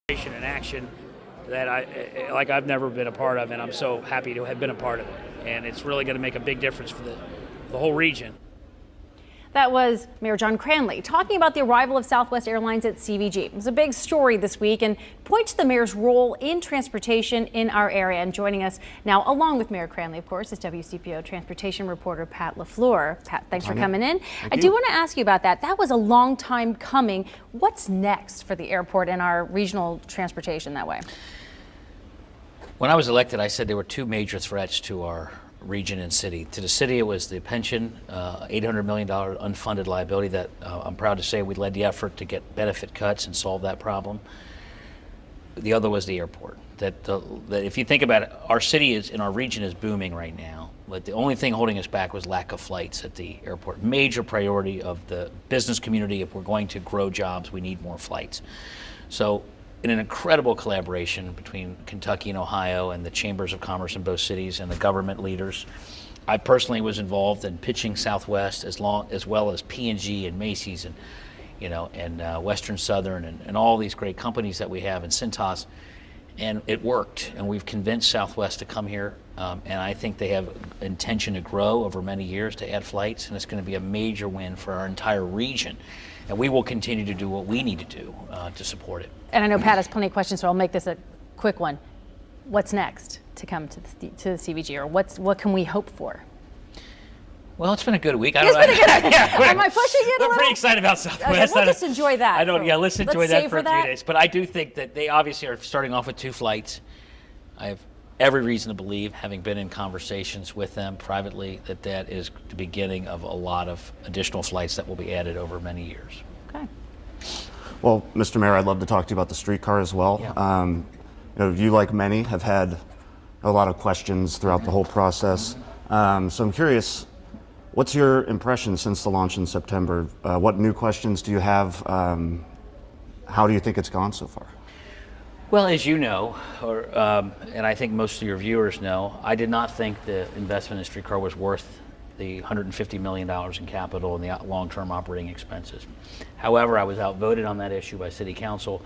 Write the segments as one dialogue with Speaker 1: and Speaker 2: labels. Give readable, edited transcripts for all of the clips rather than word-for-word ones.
Speaker 1: In action that I've never been a part of, and I'm so happy to have been a part of it. And it's really going to make a big difference for the whole region.
Speaker 2: That was Mayor John Cranley talking about the arrival of Southwest Airlines at CVG. It was a big story this week and points to the mayor's role in transportation in our area. And joining us now, along with Mayor Cranley, of course, is WCPO transportation reporter Pat LaFleur. Pat, thanks for coming in. I do want to ask you about that. That was a long time coming. What's next for the airport and our regional transportation that way?
Speaker 3: When I was elected, I said there were two major threats to our region and city. To the city, it was the pension, $800 million unfunded liability that I'm proud to say we led the effort to get benefit cuts and solve that problem. The other was the airport. That if you think about it, our city is in our region is booming right now, but the only thing holding us back was lack of flights at the airport. Major priority of the business community. If we're going to grow jobs, we need more flights. So in an incredible collaboration between Kentucky and Ohio and the chambers of commerce in both cities and the government leaders, I personally was involved in pitching Southwest as well as P&G and Macy's and Western Southern and all these great companies that we have in Cintas, and it worked. And we've convinced Southwest to come here, and I think they have intention to grow over many years to add flights, and it's going to be a major win for our entire region. And we will continue to do what we need to do to support it.
Speaker 2: And I know Pat has plenty of questions, so I'll make this a quick one. What's next to come to the CVG, or what can we hope for?
Speaker 3: Well, it's been a good week.
Speaker 2: Am I pushing it a little?
Speaker 3: We're pretty excited about Southwest.
Speaker 2: Okay, we'll just enjoy that.
Speaker 3: Let's enjoy that for a few days. But I do think that they obviously are starting off with 2 flights. I have every reason to believe, having been in conversations with them privately, that is the beginning of a lot of additional flights that will be added over many years.
Speaker 2: Okay.
Speaker 4: Well, Mr. Mayor, I'd love to talk to you about the streetcar as well.
Speaker 3: Yeah.
Speaker 4: You, like many, have had a lot of questions throughout the whole process. So I'm curious, what's your impression since the launch in September? What new questions do you have? How do you think it's gone so far?
Speaker 3: Well, as you know, and I think most of your viewers know, I did not think the investment in streetcar was worth the $150 million in capital and the long-term operating expenses. However, I was outvoted on that issue by City Council,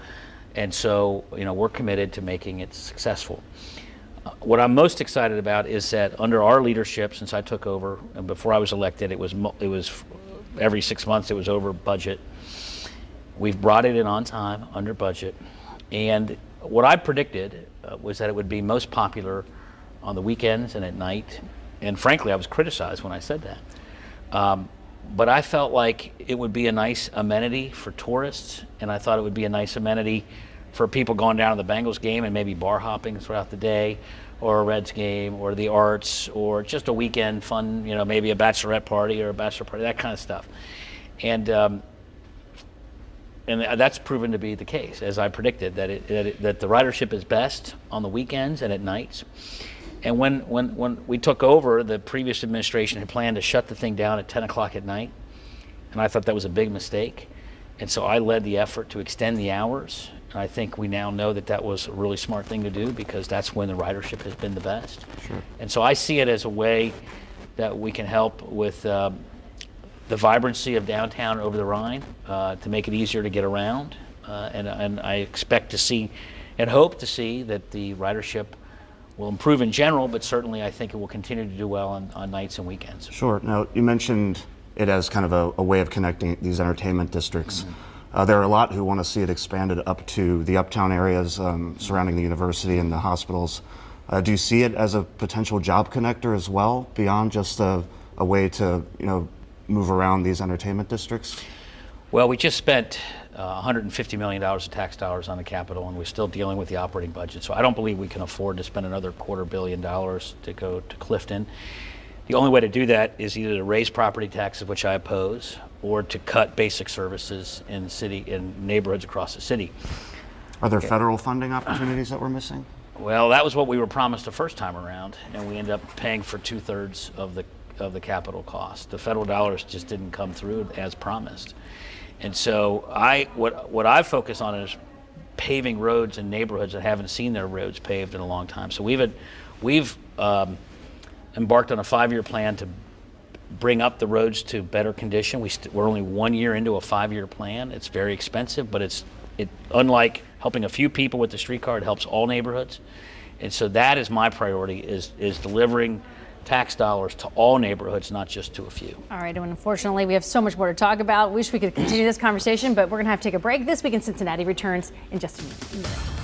Speaker 3: and so we're committed to making it successful. What I'm most excited about is that under our leadership, since I took over, and before I was elected, it was every 6 months it was over budget. We've brought it in on time, under budget, and what I predicted was that it would be most popular on the weekends and at night. And frankly, I was criticized when I said that. But I felt like it would be a nice amenity for tourists, and I thought it would be a nice amenity for people going down to the Bengals game and maybe bar hopping throughout the day, or a Reds game, or the arts, or just a weekend fun, maybe a bachelorette party or a bachelor party, that kind of stuff. And that's proven to be the case, as I predicted, that the ridership is best on the weekends and at nights. And when we took over, the previous administration had planned to shut the thing down at 10 o'clock at night, and I thought that was a big mistake. And so I led the effort to extend the hours, and I think we now know that was a really smart thing to do, because that's when the ridership has been the best.
Speaker 4: Sure.
Speaker 3: And so I see it as a way that we can help with the vibrancy of downtown over the Rhine, to make it easier to get around, and I expect to see and hope to see that the ridership will improve in general, but certainly I think it will continue to do well on nights and weekends.
Speaker 4: Sure. Now, you mentioned it as kind of a way of connecting these entertainment districts. There are a lot who want to see it expanded up to the uptown areas surrounding the university and the hospitals. Do you see it as a potential job connector as well, beyond just a way to move around these entertainment districts?
Speaker 3: Well, we just spent $150 million of tax dollars on the Capitol, and we're still dealing with the operating budget. So I don't believe we can afford to spend another $250 million to go to Clifton. The only way to do that is either to raise property taxes, which I oppose, or to cut basic services in neighborhoods across the city.
Speaker 4: Are there federal funding opportunities that we're missing?
Speaker 3: Well, that was what we were promised the first time around, and we ended up paying for 2/3 of the capital cost. The federal dollars just didn't come through as promised. And so what I focus on is paving roads in neighborhoods that haven't seen their roads paved in a long time. So we've embarked on a 5-year plan to bring up the roads to better condition. We're only 1 year into a 5-year plan. It's very expensive, but it's unlike helping a few people with the streetcar, it helps all neighborhoods. And so that is my priority, is delivering tax dollars to all neighborhoods, not just to a few.
Speaker 2: All right, and unfortunately, we have so much more to talk about. Wish we could continue this conversation, but we're going to have to take a break. This Week in Cincinnati returns in just a minute.